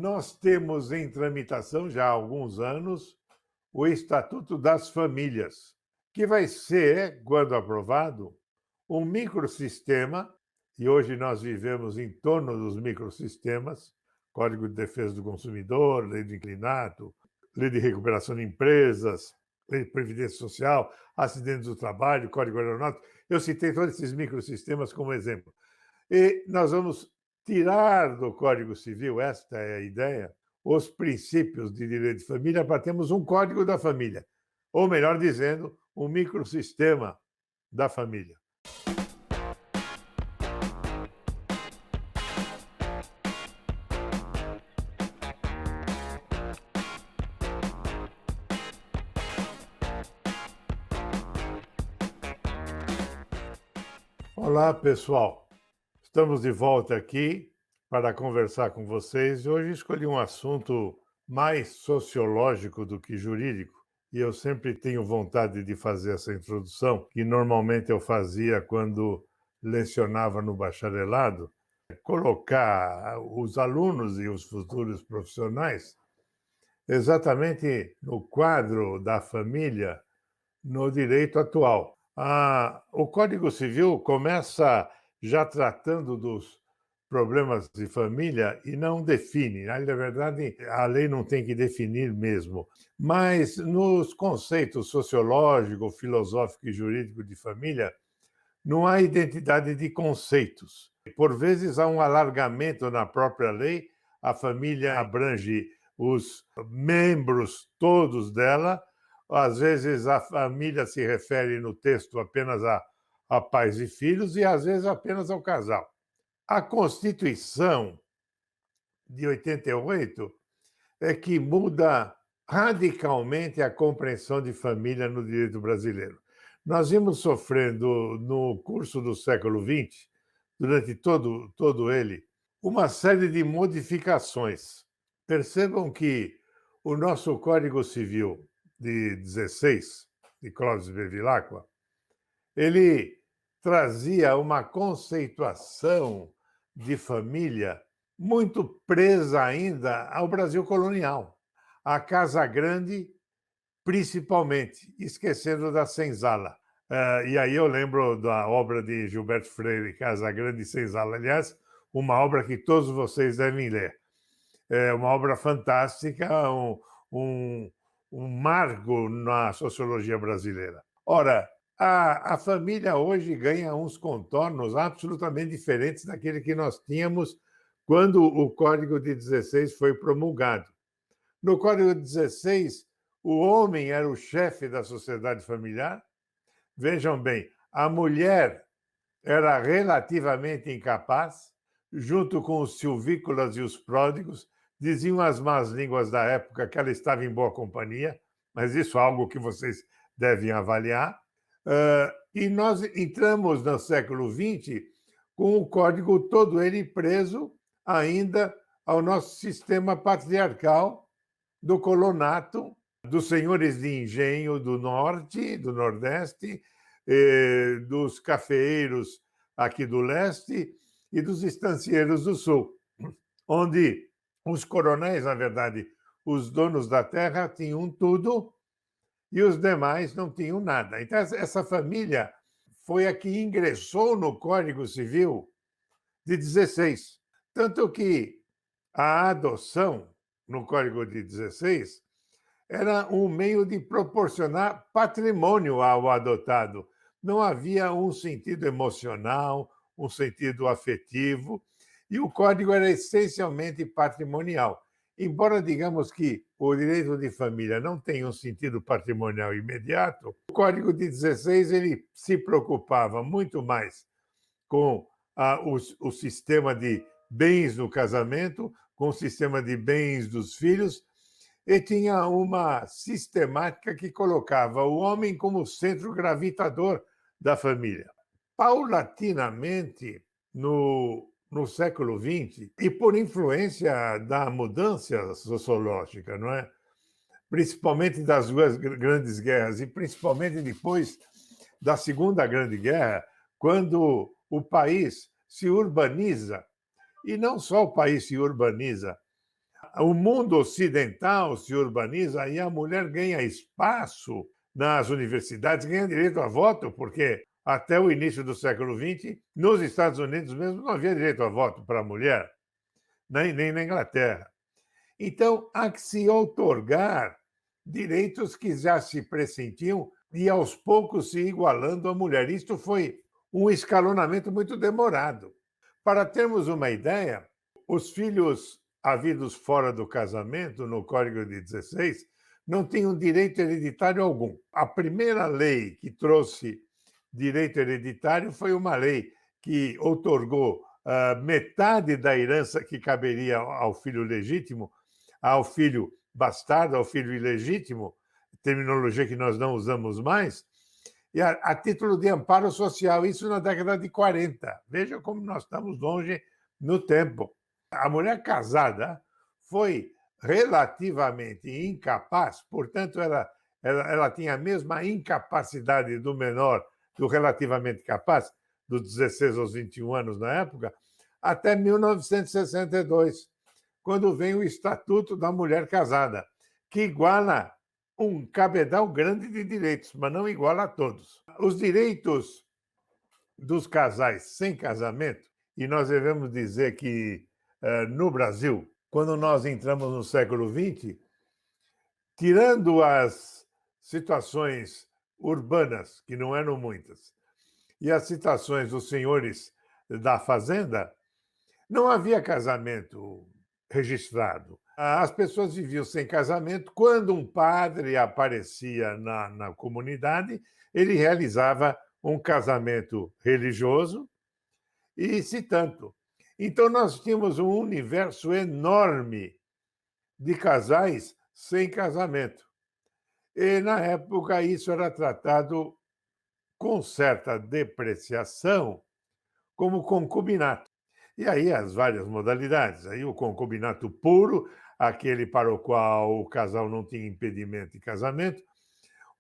Nós temos em tramitação já há alguns anos o Estatuto das Famílias, que vai ser, quando aprovado, um microsistema, e hoje nós vivemos em torno dos microsistemas, Código de Defesa do Consumidor, Lei do Inquilinato, Lei de Recuperação de Empresas, Lei de Previdência Social, Acidentes do Trabalho, Código Aeronáutico. Eu citei todos esses microsistemas como exemplo. E nós vamos tirar do Código Civil, esta é a ideia, os princípios de direito de família para termos um Código da Família, ou melhor dizendo, um microsistema da família. Olá, pessoal. Estamos de volta aqui para conversar com vocês. Hoje escolhi um assunto mais sociológico do que jurídico, e eu sempre tenho vontade de fazer essa introdução, que normalmente eu fazia quando lecionava no bacharelado, colocar os alunos e os futuros profissionais exatamente no quadro da família no direito atual. O Código Civil começa já tratando dos problemas de família e não define. Na verdade, a lei não tem que definir mesmo. Mas nos conceitos sociológico, filosófico e jurídico de família, não há identidade de conceitos. Por vezes há um alargamento na própria lei, a família abrange os membros todos dela. Às vezes a família se refere no texto apenas a pais e filhos e às vezes apenas ao casal. A Constituição de 88 é que muda radicalmente a compreensão de família no direito brasileiro. Nós vimos sofrendo no curso do século XX, durante todo ele, uma série de modificações. Percebam que o nosso Código Civil de 16, de Clóvis Bevilacqua, ele trazia uma conceituação de família muito presa ainda ao Brasil colonial, à Casa Grande, principalmente, esquecendo da senzala. E aí eu lembro da obra de Gilberto Freire, Casa Grande e Senzala. Aliás, uma obra que todos vocês devem ler. É uma obra fantástica, um marco na sociologia brasileira. Ora, a família hoje ganha uns contornos absolutamente diferentes daquele que nós tínhamos quando o Código de 16 foi promulgado. No Código de 16, o homem era o chefe da sociedade familiar. Vejam bem, a mulher era relativamente incapaz, junto com os silvícolas e os pródigos. Diziam as más línguas da época que ela estava em boa companhia, mas isso é algo que vocês devem avaliar. E nós entramos no século XX com o código todo ele preso ainda ao nosso sistema patriarcal do colonato, dos senhores de engenho do norte, do nordeste, dos cafeeiros aqui do leste e dos estancieiros do sul, onde os coronéis, na verdade, os donos da terra, tinham tudo e os demais não tinham nada. Então, essa família foi a que ingressou no Código Civil de 16. Tanto que a adoção, no Código de 16, era um meio de proporcionar patrimônio ao adotado. Não havia um sentido emocional, um sentido afetivo, e o código era essencialmente patrimonial. Embora digamos que o direito de família não tenha um sentido patrimonial imediato, o Código de 16 ele se preocupava muito mais com o sistema de bens no casamento, com o sistema de bens dos filhos, e tinha uma sistemática que colocava o homem como centro gravitador da família. Paulatinamente, no século XX, e por influência da mudança sociológica, não é? Principalmente das duas grandes guerras, e principalmente depois da Segunda Grande Guerra, quando o país se urbaniza, e não só o país se urbaniza, o mundo ocidental se urbaniza e a mulher ganha espaço nas universidades, ganha direito a voto, porque até o início do século XX, nos Estados Unidos mesmo, não havia direito a voto para a mulher, nem na Inglaterra. Então, há que se outorgar direitos que já se pressentiam e, aos poucos, se igualando à mulher. Isto foi um escalonamento muito demorado. Para termos uma ideia, os filhos havidos fora do casamento, no Código de 16, não tinham direito hereditário algum. A primeira lei que trouxe direito hereditário foi uma lei que outorgou metade da herança que caberia ao filho legítimo, ao filho bastardo, ao filho ilegítimo, terminologia que nós não usamos mais, e a título de amparo social, isso na década de 40. Veja como nós estamos longe no tempo. A mulher casada foi relativamente incapaz, portanto, ela tinha a mesma incapacidade do menor, do relativamente capaz, dos 16 aos 21 anos na época, até 1962, quando vem o Estatuto da Mulher Casada, que iguala um cabedal grande de direitos, mas não iguala a todos. Os direitos dos casais sem casamento, e nós devemos dizer que no Brasil, quando nós entramos no século XX, tirando as situações urbanas, que não eram muitas, e as situações dos senhores da fazenda, não havia casamento registrado. As pessoas viviam sem casamento. Quando um padre aparecia na comunidade, ele realizava um casamento religioso e se tanto. Então, nós tínhamos um universo enorme de casais sem casamento. E, na época, isso era tratado com certa depreciação como concubinato. E aí as várias modalidades. Aí o concubinato puro, aquele para o qual o casal não tinha impedimento de casamento.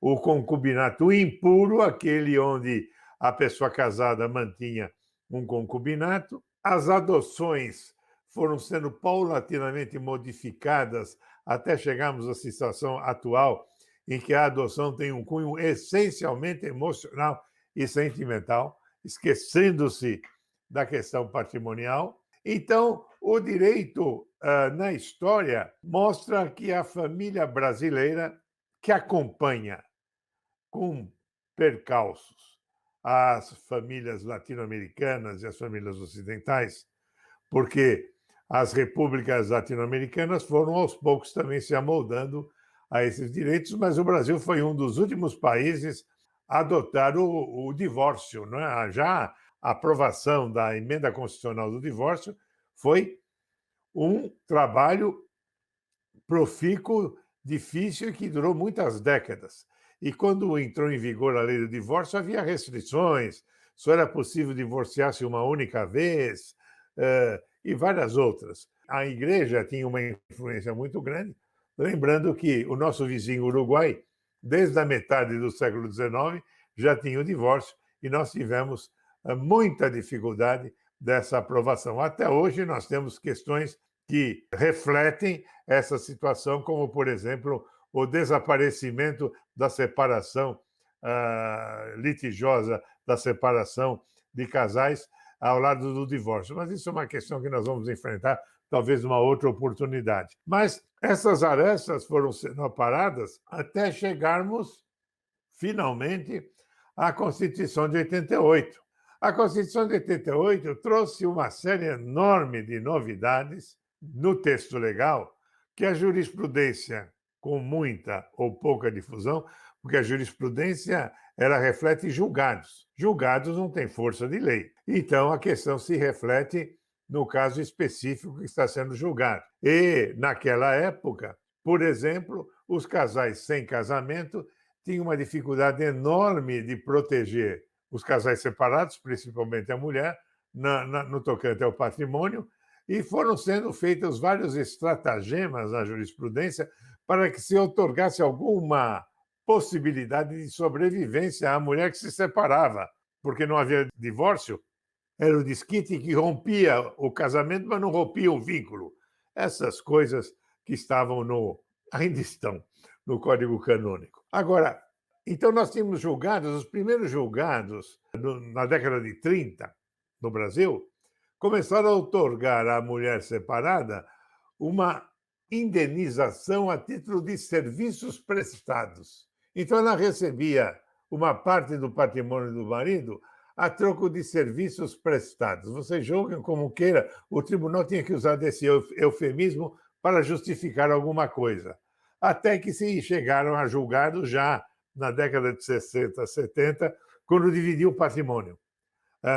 O concubinato impuro, aquele onde a pessoa casada mantinha um concubinato. As adoções foram sendo paulatinamente modificadas até chegarmos à situação atual, em que a adoção tem um cunho essencialmente emocional e sentimental, esquecendo-se da questão patrimonial. Então, o direito na história mostra que a família brasileira, que acompanha com percalços as famílias latino-americanas e as famílias ocidentais, porque as repúblicas latino-americanas foram aos poucos também se amoldando a esses direitos, mas o Brasil foi um dos últimos países a adotar o divórcio, não é? Já a aprovação da emenda constitucional do divórcio foi um trabalho profícuo, difícil e que durou muitas décadas. E quando entrou em vigor a lei do divórcio, havia restrições, só era possível divorciar-se uma única vez, e várias outras. A igreja tinha uma influência muito grande, lembrando que o nosso vizinho Uruguai, desde a metade do século XIX, já tinha o divórcio, e nós tivemos muita dificuldade dessa aprovação. Até hoje, nós temos questões que refletem essa situação, como, por exemplo, o desaparecimento da separação litigiosa, da separação de casais ao lado do divórcio. Mas isso é uma questão que nós vamos enfrentar, talvez numa outra oportunidade. Mas essas arestas foram sendo aparadas até chegarmos, finalmente, à Constituição de 88. A Constituição de 88 trouxe uma série enorme de novidades no texto legal que a jurisprudência, com muita ou pouca difusão, porque a jurisprudência ela reflete julgados. Julgados não têm força de lei. Então, a questão se reflete no caso específico que está sendo julgado. E, naquela época, por exemplo, os casais sem casamento tinham uma dificuldade enorme de proteger os casais separados, principalmente a mulher, no tocante ao patrimônio, e foram sendo feitos vários estratagemas na jurisprudência para que se outorgasse alguma possibilidade de sobrevivência à mulher que se separava, porque não havia divórcio, era o desquite que rompia o casamento, mas não rompia o vínculo. Essas coisas que estavam ainda estão no Código Canônico. Agora, então nós tínhamos julgados, os primeiros julgados, na década de 30, no Brasil, começaram a outorgar à mulher separada uma indenização a título de serviços prestados. Então, ela recebia uma parte do patrimônio do marido a troco de serviços prestados. Vocês julgam como queira, o tribunal tinha que usar desse eufemismo para justificar alguma coisa. Até que se chegaram a julgado já na década de 60, 70, quando dividiu o patrimônio.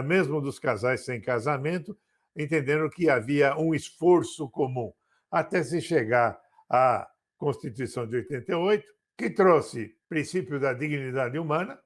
Mesmo dos casais sem casamento, entenderam que havia um esforço comum, até se chegar à Constituição de 88, que trouxe o princípio da dignidade humana,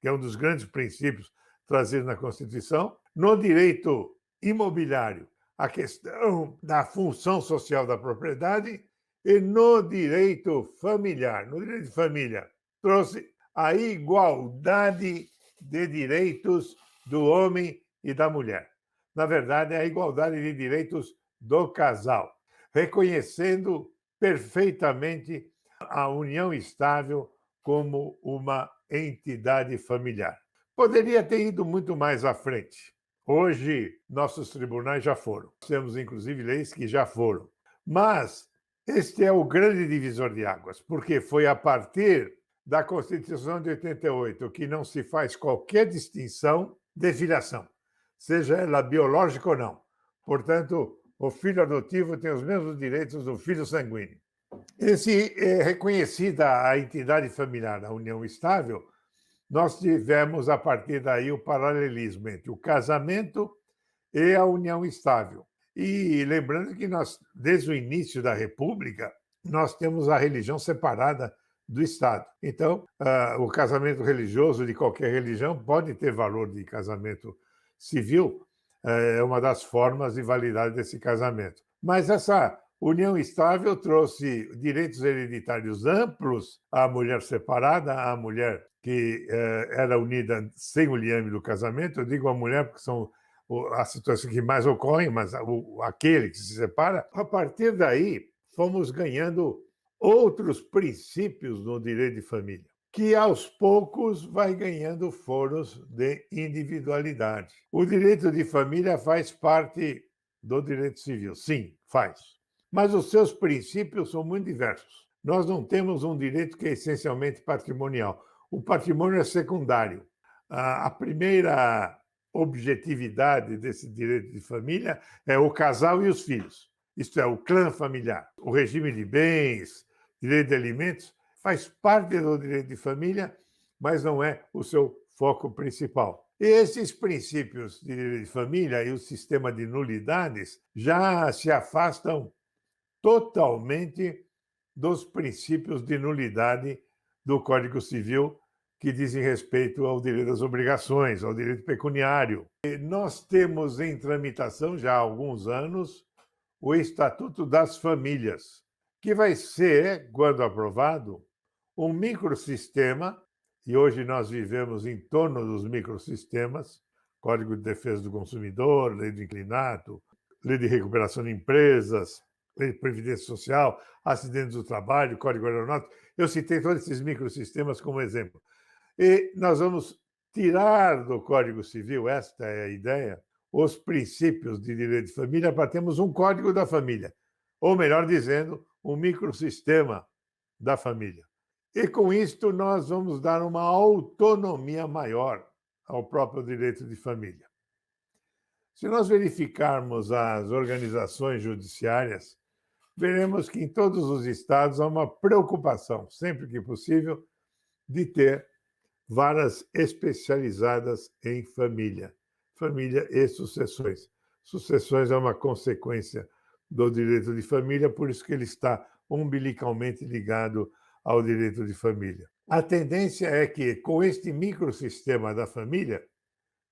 que é um dos grandes princípios trazidos na Constituição, no direito imobiliário, a questão da função social da propriedade, e no direito familiar, no direito de família, trouxe a igualdade de direitos do homem e da mulher. Na verdade, é a igualdade de direitos do casal, reconhecendo perfeitamente a união estável como uma entidade familiar. Poderia ter ido muito mais à frente. Hoje, nossos tribunais já foram. Temos, inclusive, leis que já foram. Mas este é o grande divisor de águas, porque foi a partir da Constituição de 88 que não se faz qualquer distinção de filiação, seja ela biológica ou não. Portanto, o filho adotivo tem os mesmos direitos do filho sanguíneo. Se é reconhecida a entidade familiar, a união estável, nós tivemos, a partir daí, o paralelismo entre o casamento e a união estável. E lembrando que nós, desde o início da República, nós temos a religião separada do Estado. Então, o casamento religioso de qualquer religião pode ter valor de casamento civil, é uma das formas de validade desse casamento. Mas essa união estável trouxe direitos hereditários amplos à mulher separada, à mulher que era unida sem o liame do casamento. Eu digo a mulher porque são as situações que mais ocorrem, mas aquele que se separa. A partir daí, fomos ganhando outros princípios no direito de família, que aos poucos vai ganhando foros de individualidade. O direito de família faz parte do direito civil, sim, faz. Mas os seus princípios são muito diversos. Nós não temos um direito que é essencialmente patrimonial. O patrimônio é secundário. A primeira objetividade desse direito de família é o casal e os filhos. Isto é, o clã familiar. O regime de bens, direito de alimentos, faz parte do direito de família, mas não é o seu foco principal. E esses princípios de direito de família e o sistema de nulidades já se afastam totalmente dos princípios de nulidade do Código Civil, que dizem respeito ao direito das obrigações, ao direito pecuniário. E nós temos em tramitação já há alguns anos o Estatuto das Famílias, que vai ser, quando aprovado, um microsistema, e hoje nós vivemos em torno dos microsistemas, Código de Defesa do Consumidor, Lei do Inquilinato, Lei de Recuperação de Empresas, Lei de Previdência Social, Acidentes do Trabalho, Código Aeronáutico. Eu citei todos esses microsistemas como exemplo. E nós vamos tirar do Código Civil, esta é a ideia, os princípios de direito de família para termos um Código da Família, ou melhor dizendo, um microsistema da família. E com isto nós vamos dar uma autonomia maior ao próprio direito de família. Se nós verificarmos as organizações judiciárias, veremos que em todos os estados há uma preocupação, sempre que possível, de ter varas especializadas em família e sucessões. Sucessões é uma consequência do direito de família, por isso que ele está umbilicalmente ligado ao direito de família. A tendência é que, com este microsistema da família,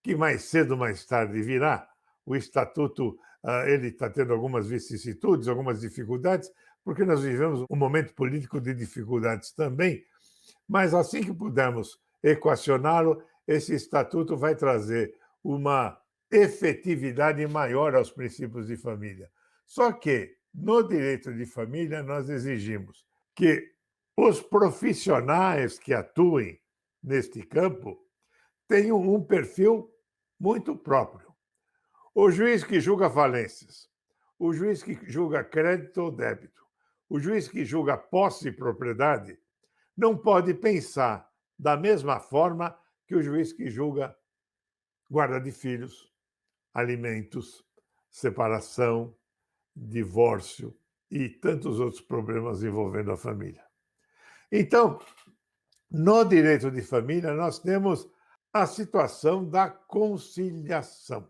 que mais cedo ou mais tarde virá, o Estatuto ele está tendo algumas vicissitudes, algumas dificuldades, porque nós vivemos um momento político de dificuldades também, mas assim que pudermos equacioná-lo, esse Estatuto vai trazer uma efetividade maior aos princípios de família. Só que, No direito de família, nós exigimos que os profissionais que atuem neste campo tenham um perfil muito próprio. O juiz que julga falências, o juiz que julga crédito ou débito, o juiz que julga posse e propriedade, não pode pensar da mesma forma que o juiz que julga guarda de filhos, alimentos, separação, divórcio e tantos outros problemas envolvendo a família. Então, no direito de família, nós temos a situação da conciliação.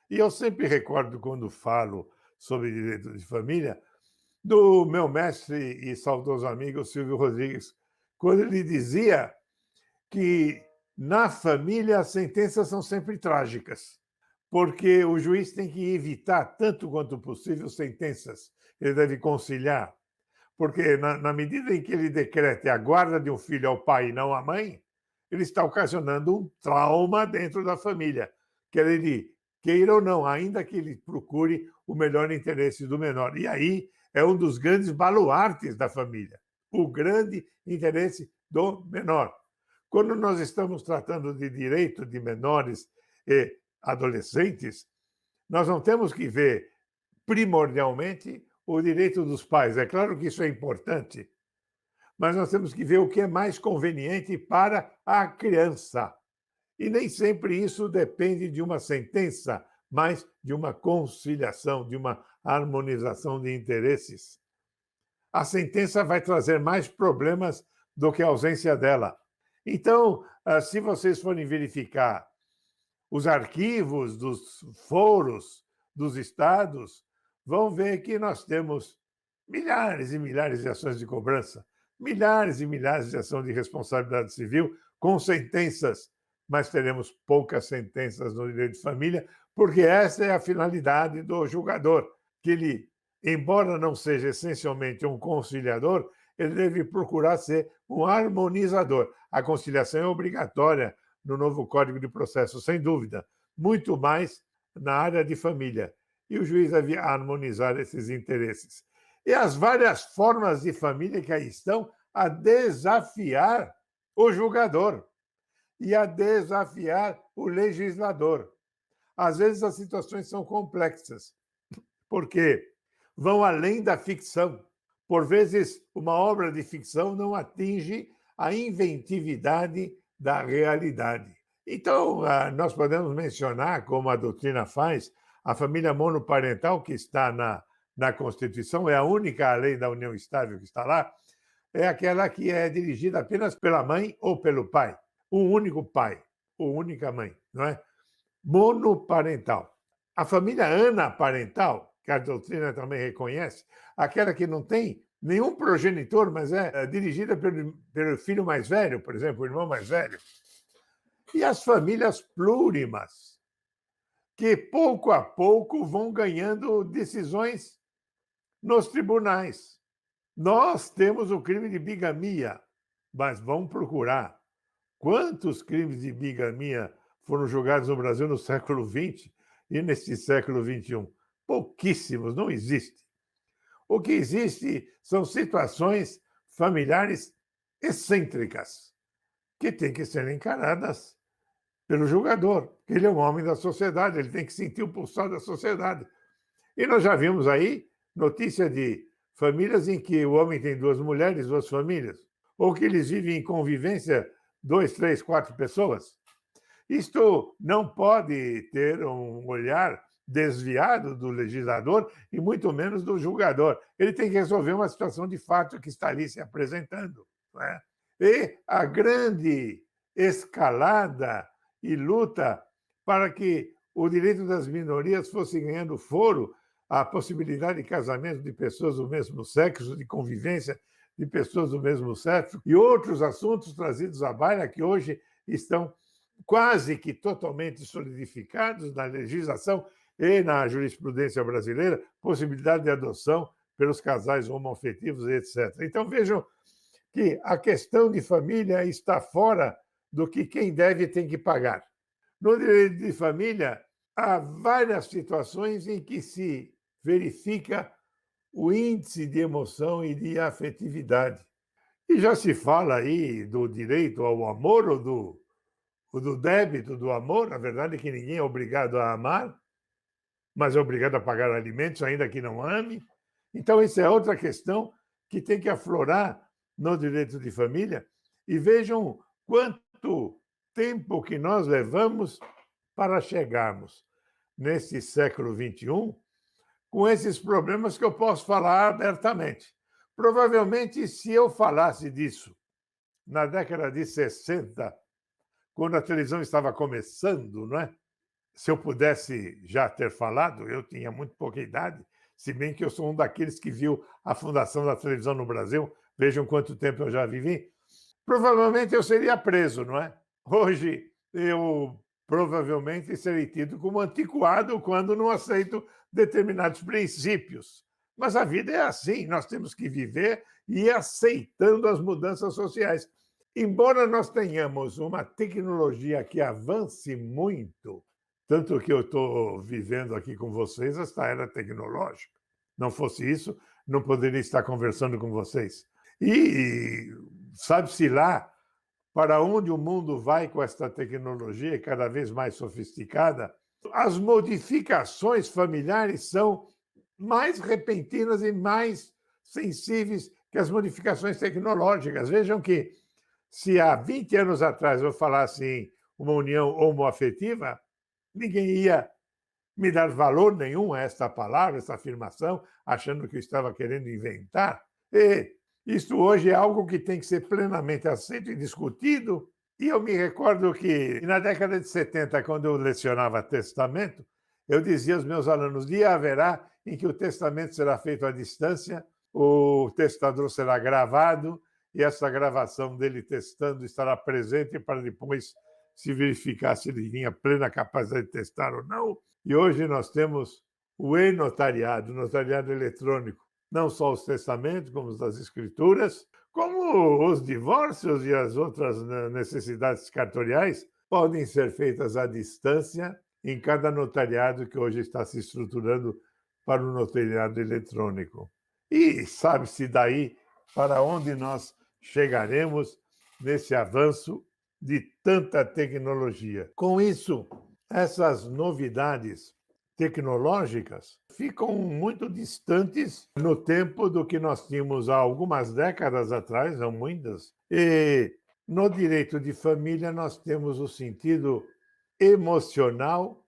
E eu sempre recordo, quando falo sobre direito de família, do meu mestre e saudoso amigo Silvio Rodrigues, quando ele dizia que na família as sentenças são sempre trágicas, porque o juiz tem que evitar, tanto quanto possível, sentenças. Ele deve conciliar, porque na medida em que ele decrete a guarda de um filho ao pai e não à mãe, ele está ocasionando um trauma dentro da família. Quer ele queira ou não, ainda que ele procure o melhor interesse do menor. E aí é um dos grandes baluartes da família, o grande interesse do menor. Quando nós estamos tratando de direito de menores e adolescentes, nós não temos que ver primordialmente o direito dos pais. É claro que isso é importante, mas nós temos que ver o que é mais conveniente para a criança. E nem sempre isso depende de uma sentença, mas de uma conciliação, de uma harmonização de interesses. A sentença vai trazer mais problemas do que a ausência dela. Então, se vocês forem verificar os arquivos dos foros dos estados, vão ver que nós temos milhares e milhares de ações de cobrança, milhares e milhares de ações de responsabilidade civil com sentenças, mas teremos poucas sentenças no direito de família, porque essa é a finalidade do julgador, que ele, embora não seja essencialmente um conciliador, ele deve procurar ser um harmonizador. A conciliação é obrigatória no novo Código de Processo, sem dúvida, muito mais na área de família. E o juiz deve harmonizar esses interesses. E as várias formas de família que aí estão a desafiar o julgador e a desafiar o legislador. Às vezes as situações são complexas, porque vão além da ficção. Por vezes, uma obra de ficção não atinge a inventividade da realidade. Então, nós podemos mencionar, como a doutrina faz, a família monoparental, que está na Constituição, é a única lei da união estável que está lá, é aquela que é dirigida apenas pela mãe ou pelo pai. Um único pai ou única mãe, não é? Monoparental. A família anaparental, que a doutrina também reconhece, aquela que não tem nenhum progenitor, mas é dirigida pelo filho mais velho, por exemplo, o irmão mais velho. E as famílias plurimas, que pouco a pouco vão ganhando decisões nos tribunais. Nós temos o crime de bigamia, mas vamos procurar quantos crimes de bigamia foram julgados no Brasil no século XX e neste século XXI. Pouquíssimos, não existe. O que existe são situações familiares excêntricas, que têm que ser encaradas pelo julgador, que ele é um homem da sociedade, ele tem que sentir o pulsar da sociedade. E nós já vimos aí notícia de famílias em que o homem tem duas mulheres, duas famílias, ou que eles vivem em convivência 2, 3, 4 pessoas. Isto não pode ter um olhar desviado do legislador e muito menos do julgador. Ele tem que resolver uma situação de fato que está ali se apresentando. Não é? E a grande escalada e luta para que o direito das minorias fosse ganhando foro, a possibilidade de casamento de pessoas do mesmo sexo, de convivência de pessoas do mesmo sexo, e outros assuntos trazidos à baila que hoje estão quase que totalmente solidificados na legislação e na jurisprudência brasileira, possibilidade de adoção pelos casais homoafetivos, etc. Então, vejam que a questão de família está fora do que quem deve tem que pagar. No direito de família, há várias situações em que se verifica o índice de emoção e de afetividade. E já se fala aí do direito ao amor ou do débito do amor. A verdade é que ninguém é obrigado a amar, mas é obrigado a pagar alimentos, ainda que não ame. Então, isso é outra questão que tem que aflorar no direito de família. E vejam quanto tempo que nós levamos para chegarmos nesse século XXI com esses problemas que eu posso falar abertamente. Provavelmente, se eu falasse disso na década de 60, quando a televisão estava começando, não é? Se eu pudesse já ter falado, eu tinha muito pouca idade, se bem que eu sou um daqueles que viu a fundação da televisão no Brasil, vejam quanto tempo eu já vivi, provavelmente eu seria preso, não é? Hoje eu provavelmente serei tido como antiquado quando não aceito determinados princípios. Mas a vida é assim, nós temos que viver e ir aceitando as mudanças sociais. Embora nós tenhamos uma tecnologia que avance muito, tanto que eu estou vivendo aqui com vocês esta era tecnológica. Não fosse isso, não poderia estar conversando com vocês. E sabe-se lá para onde o mundo vai com esta tecnologia cada vez mais sofisticada. As modificações familiares são mais repentinas e mais sensíveis que as modificações tecnológicas. Vejam que, se há 20 anos atrás eu falasse em uma união homoafetiva, ninguém ia me dar valor nenhum a esta palavra, esta afirmação, achando que eu estava querendo inventar. E isto hoje é algo que tem que ser plenamente aceito e discutido. E eu me recordo que, na década de 70, quando eu lecionava testamento, eu dizia aos meus alunos: dia haverá em que o testamento será feito à distância, o testador será gravado e essa gravação dele testando estará presente para depois se verificar se ele tinha plena capacidade de testar ou não. E hoje nós temos o e-notariado, o notariado eletrônico, não só os testamentos, como os das escrituras, como os divórcios e as outras necessidades cartoriais podem ser feitas à distância em cada notariado que hoje está se estruturando para o notariado eletrônico. E sabe-se daí para onde nós chegaremos nesse avanço de tanta tecnologia. Com isso, essas novidades tecnológicas ficam muito distantes no tempo do que nós tínhamos há algumas décadas atrás, não muitas. E no direito de família nós temos o sentido emocional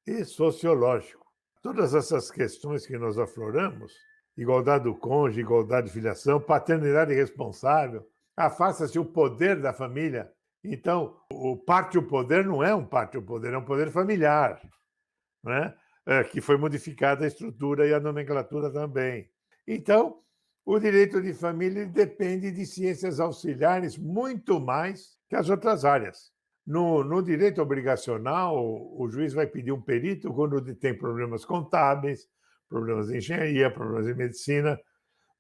e sociológico. Todas essas questões que nós afloramos, igualdade do cônjuge, igualdade de filiação, paternidade responsável, afasta-se o poder da família. Então, o pátrio poder não é um pátrio poder, é um poder familiar, né? Que foi modificada a estrutura e a nomenclatura também. Então, o direito de família depende de ciências auxiliares muito mais que as outras áreas. No direito obrigacional, o juiz vai pedir um perito quando tem problemas contábeis, problemas de engenharia, problemas de medicina,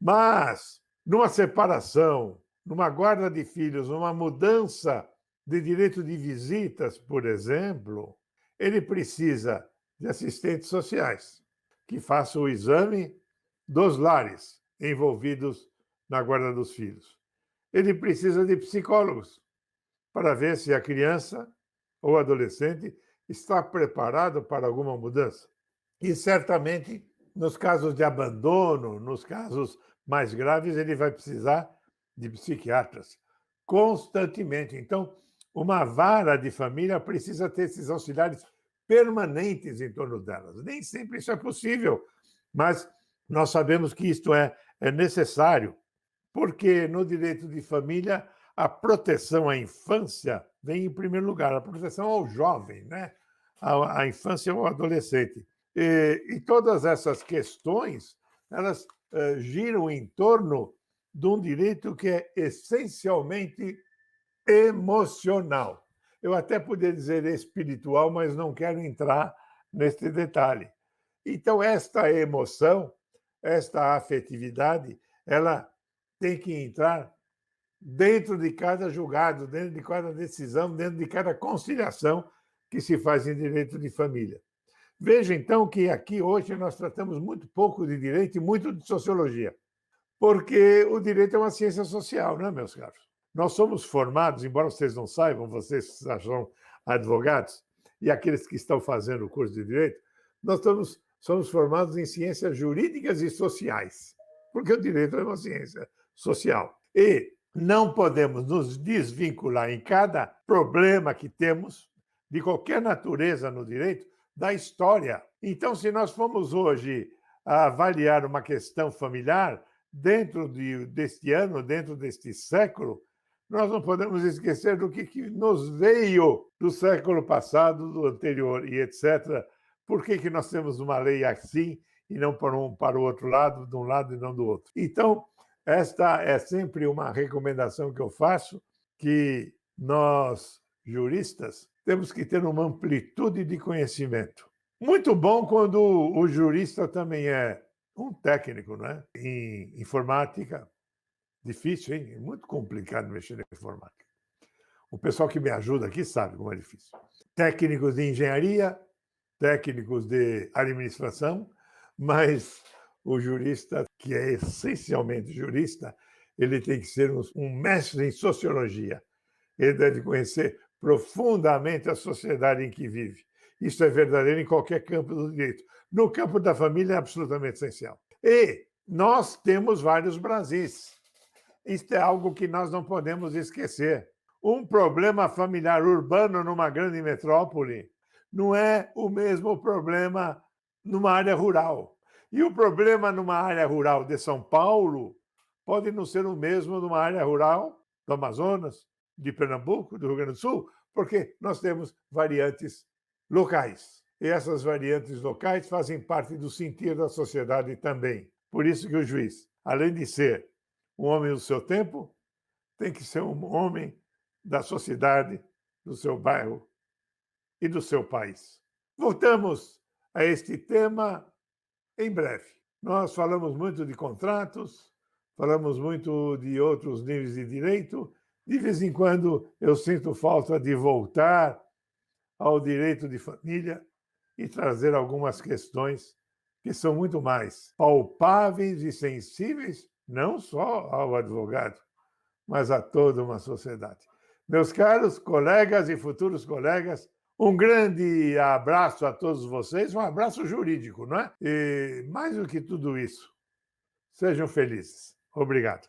mas numa separação, numa guarda de filhos, numa mudança de direito de visitas, por exemplo, ele precisa de assistentes sociais que façam o exame dos lares envolvidos na guarda dos filhos. Ele precisa de psicólogos para ver se a criança ou adolescente está preparado para alguma mudança. E certamente, nos casos de abandono, nos casos mais graves, ele vai precisar de psiquiatras constantemente. Então, uma vara de família precisa ter esses auxiliares permanentes em torno delas. Nem sempre isso é possível, mas nós sabemos que isto é necessário, porque no direito de família a proteção à infância vem em primeiro lugar, a proteção ao jovem, né? A infância ou adolescente. E todas essas questões, elas giram em torno de um direito que é essencialmente emocional. Eu até poderia dizer espiritual, mas não quero entrar neste detalhe. Então, esta emoção, esta afetividade, ela tem que entrar dentro de cada julgado, dentro de cada decisão, dentro de cada conciliação que se faz em direito de família. Veja, então, que aqui hoje nós tratamos muito pouco de direito e muito de sociologia, porque o direito é uma ciência social, não é, meus caros? Nós somos formados, embora vocês não saibam, vocês são advogados, e aqueles que estão fazendo o curso de direito, somos formados em ciências jurídicas e sociais, porque o direito é uma ciência social. E não podemos nos desvincular em cada problema que temos, de qualquer natureza no direito, da história. Então, se nós formos hoje a avaliar uma questão familiar, dentro deste ano, dentro deste século, nós não podemos esquecer do que nos veio do século passado, do anterior e etc. Por que nós temos uma lei assim e não para o outro lado, de um lado e não do outro? Então, esta é sempre uma recomendação que eu faço, que nós, juristas, temos que ter uma amplitude de conhecimento. Muito bom quando o jurista também é um técnico, não é? Em informática, difícil, hein? É muito complicado mexer na informática. O pessoal que me ajuda aqui sabe como é difícil. Técnicos de engenharia, técnicos de administração, mas o jurista, que é essencialmente jurista, ele tem que ser um mestre em sociologia. Ele deve conhecer profundamente a sociedade em que vive. Isso é verdadeiro em qualquer campo do direito. No campo da família é absolutamente essencial. E nós temos vários Brasis. Isto é algo que nós não podemos esquecer. Um problema familiar urbano numa grande metrópole não é o mesmo problema numa área rural. E o problema numa área rural de São Paulo pode não ser o mesmo numa área rural do Amazonas, de Pernambuco, do Rio Grande do Sul, porque nós temos variantes locais. E essas variantes locais fazem parte do sentir da sociedade também. Por isso que o juiz, além de ser um homem do seu tempo, tem que ser um homem da sociedade, do seu bairro e do seu país. Voltamos a este tema em breve. Nós falamos muito de contratos, falamos muito de outros níveis de direito. De vez em quando eu sinto falta de voltar ao direito de família e trazer algumas questões que são muito mais palpáveis e sensíveis, não só ao advogado, mas a toda uma sociedade. Meus caros colegas e futuros colegas, um grande abraço a todos vocês, um abraço jurídico, não é? E mais do que tudo isso, sejam felizes. Obrigado.